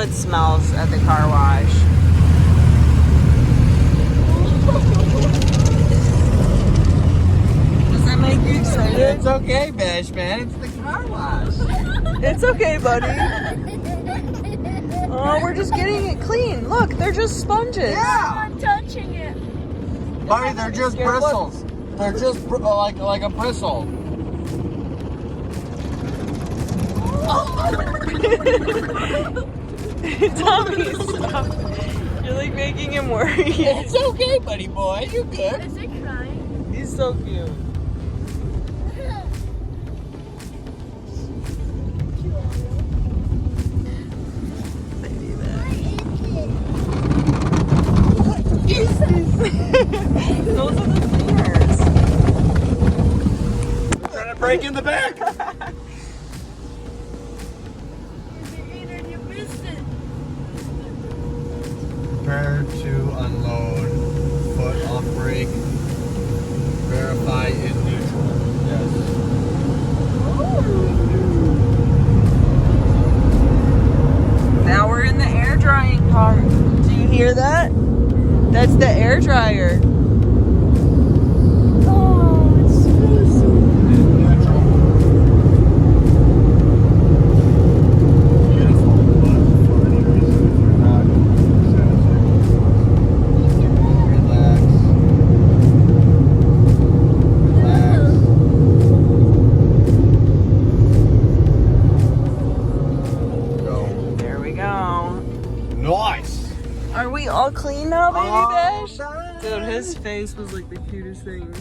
it smells at the car wash. Does that make you excited? It's okay, Bash Man. It's the car wash. It's okay, buddy. Oh, we're just getting it clean. Look, they're just sponges. Yeah. I'm touching it. Buddy, they're just bristles. They're just like a bristle. Tommy, stop. You're like making him worry. It's okay, buddy boy. You good? Is it crying? He's so cute. Those are the fingers. They're trying to break in the back. You missed it. Prepare to unload. Foot off brake. Verify in neutral. Yes. Now we're in the air drying part. Do you hear that? That's the air dryer. Oh, it's so In neutral. Beautiful. But for any reason, if you're not satisfied, relax. Relax. Go. There we go. Nice. Are we all clean now, baby Bash? done. Dude, his face was like the cutest thing.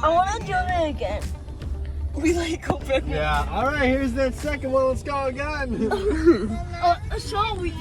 I want to do it again. We like open. Yeah. All right. Here's that second one. Let's go again. So we